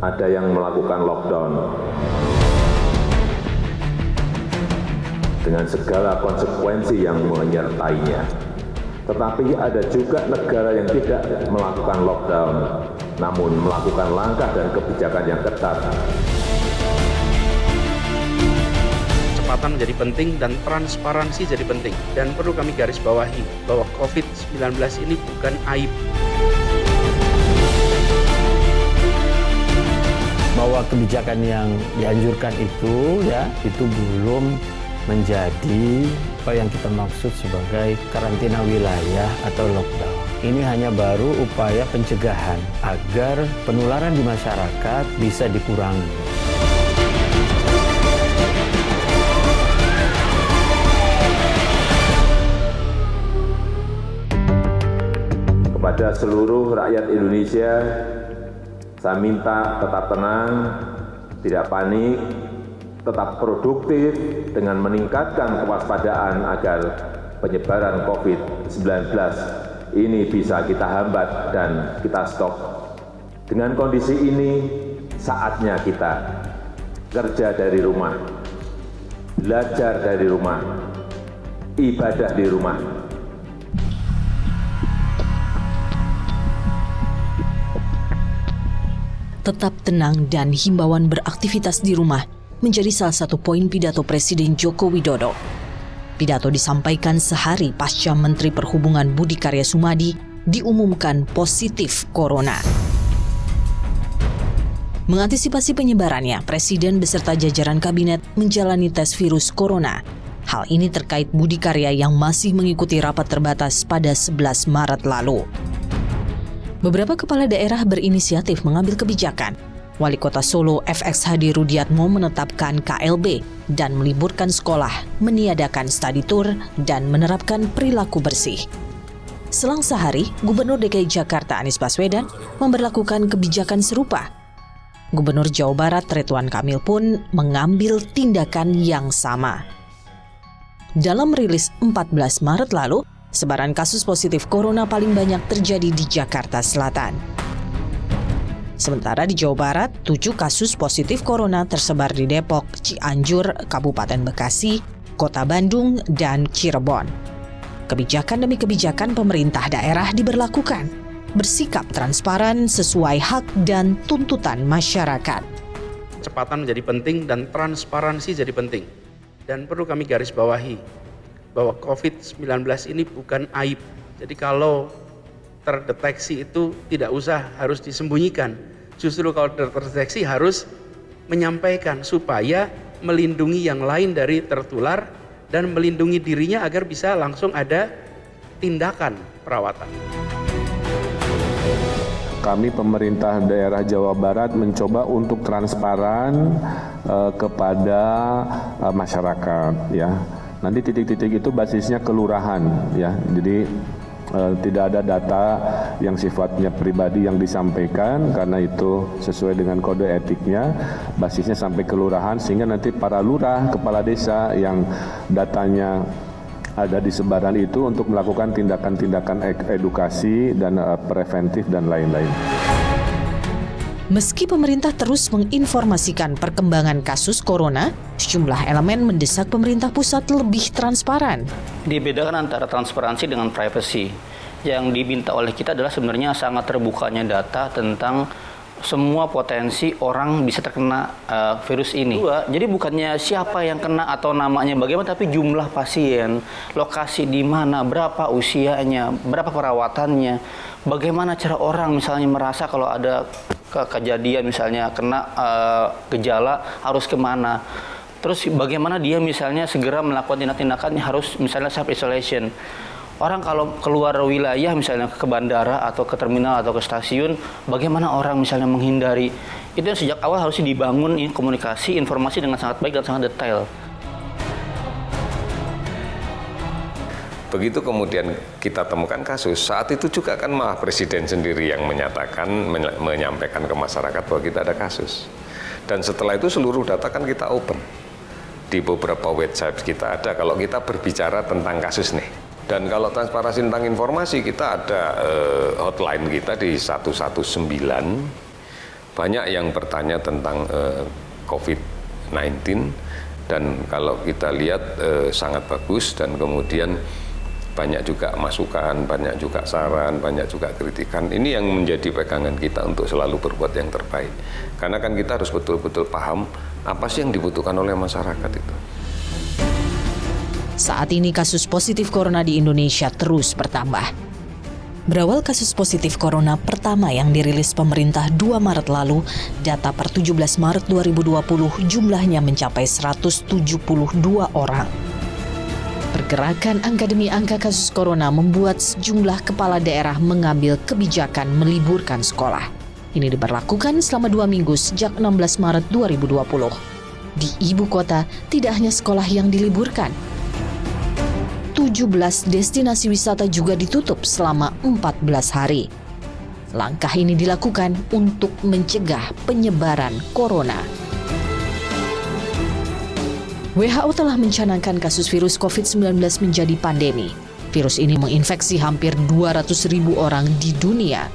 Ada yang melakukan lockdown dengan segala konsekuensi yang menyertainya. Tetapi ada juga negara yang tidak melakukan lockdown, namun melakukan langkah dan kebijakan yang ketat. Kecepatan menjadi penting dan transparansi jadi penting. Dan perlu kami garis bawahi bahwa COVID-19 ini bukan aib. Bahwa kebijakan yang dianjurkan itu belum menjadi apa yang kita maksud sebagai karantina wilayah atau lockdown. Ini hanya baru upaya pencegahan agar penularan di masyarakat bisa dikurangi. Kepada seluruh rakyat Indonesia, saya minta tetap tenang, tidak panik, tetap produktif dengan meningkatkan kewaspadaan agar penyebaran COVID-19 ini bisa kita hambat dan kita stop. Dengan kondisi ini, saatnya kita kerja dari rumah, belajar dari rumah, ibadah di rumah. Tetap tenang dan himbauan beraktivitas di rumah menjadi salah satu poin pidato Presiden Joko Widodo. Pidato disampaikan sehari pasca Menteri Perhubungan Budi Karya Sumadi diumumkan positif corona. Mengantisipasi penyebarannya, Presiden beserta jajaran kabinet menjalani tes virus corona. Hal ini terkait Budi Karya yang masih mengikuti rapat terbatas pada 11 Maret lalu. Beberapa kepala daerah berinisiatif mengambil kebijakan. Wali Kota Solo FX Hadi Rudiatmo menetapkan KLB dan meliburkan sekolah, meniadakan study tour, dan menerapkan perilaku bersih. Selang sehari, Gubernur DKI Jakarta Anies Baswedan memberlakukan kebijakan serupa. Gubernur Jawa Barat Ridwan Kamil pun mengambil tindakan yang sama. Dalam rilis 14 Maret lalu, sebaran kasus positif corona paling banyak terjadi di Jakarta Selatan. Sementara di Jawa Barat, 7 kasus positif corona tersebar di Depok, Cianjur, Kabupaten Bekasi, Kota Bandung, dan Cirebon. Kebijakan demi kebijakan pemerintah daerah diberlakukan, bersikap transparan sesuai hak dan tuntutan masyarakat. Kecepatan menjadi penting dan transparansi jadi penting. Dan perlu kami garis bawahi bahwa COVID-19 ini bukan aib. Jadi kalau terdeteksi itu tidak usah harus disembunyikan. Justru kalau terdeteksi harus menyampaikan supaya melindungi yang lain dari tertular dan melindungi dirinya agar bisa langsung ada tindakan perawatan. Kami pemerintah daerah Jawa Barat mencoba untuk transparan kepada masyarakat, ya. Nanti titik-titik itu basisnya kelurahan, ya. Jadi tidak ada data yang sifatnya pribadi yang disampaikan karena itu sesuai dengan kode etiknya. Basisnya sampai kelurahan sehingga nanti para lurah, kepala desa yang datanya ada di sebaran itu untuk melakukan tindakan-tindakan edukasi dan preventif dan lain-lain. Meski pemerintah terus menginformasikan perkembangan kasus corona, sejumlah elemen mendesak pemerintah pusat lebih transparan. Dibedakan antara transparansi dengan privacy. Yang diminta oleh kita adalah sebenarnya sangat terbukanya data tentang semua potensi orang bisa terkena virus ini. Jadi bukannya siapa yang kena atau namanya bagaimana, tapi jumlah pasien, lokasi di mana, berapa usianya, berapa perawatannya, bagaimana cara orang misalnya merasa kalau ada kejadian misalnya kena gejala harus kemana. Terus bagaimana dia misalnya segera melakukan tindakan harus misalnya self isolation. Orang kalau keluar wilayah misalnya ke bandara atau ke terminal atau ke stasiun, bagaimana orang misalnya menghindari? Itu yang sejak awal harusnya dibangun komunikasi, informasi dengan sangat baik dan sangat detail. Begitu kemudian kita temukan kasus, saat itu juga kan malah Presiden sendiri yang menyatakan, menyampaikan ke masyarakat bahwa kita ada kasus. Dan setelah itu seluruh data kan kita open. Di beberapa website kita ada kalau kita berbicara tentang kasus nih. Dan kalau transparansi tentang informasi, kita ada hotline kita di 119. Banyak yang bertanya tentang COVID-19. Dan kalau kita lihat sangat bagus dan kemudian banyak juga masukan, banyak juga saran, banyak juga kritikan. Ini yang menjadi pegangan kita untuk selalu berbuat yang terbaik. Karena kan kita harus betul-betul paham apa sih yang dibutuhkan oleh masyarakat itu. Saat ini kasus positif corona di Indonesia terus bertambah. Berawal kasus positif corona pertama yang dirilis pemerintah 2 Maret lalu, data per 17 Maret 2020 jumlahnya mencapai 172 orang. Pergerakan angka demi angka kasus corona membuat sejumlah kepala daerah mengambil kebijakan meliburkan sekolah. Ini diberlakukan selama 2 minggu sejak 16 Maret 2020. Di ibu kota, tidak hanya sekolah yang diliburkan. 17 destinasi wisata juga ditutup selama 14 hari. Langkah ini dilakukan untuk mencegah penyebaran corona. WHO telah mencanangkan kasus virus COVID-19 menjadi pandemi. Virus ini menginfeksi hampir 200.000 orang di dunia.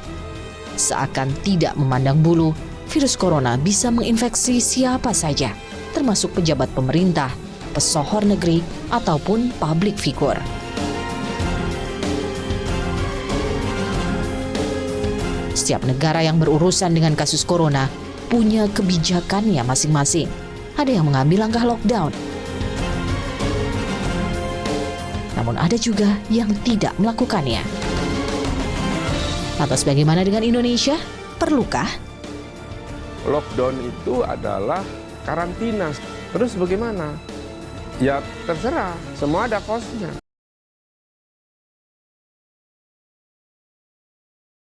Seakan tidak memandang bulu, virus corona bisa menginfeksi siapa saja, termasuk pejabat pemerintah, pesohor negeri, ataupun public figure. Setiap negara yang berurusan dengan kasus corona punya kebijakannya masing-masing. Ada yang mengambil langkah lockdown. Namun ada juga yang tidak melakukannya. Lantas bagaimana dengan Indonesia? Perlukah? Lockdown itu adalah karantina. Terus bagaimana? Ya terserah, semua ada cost-nya.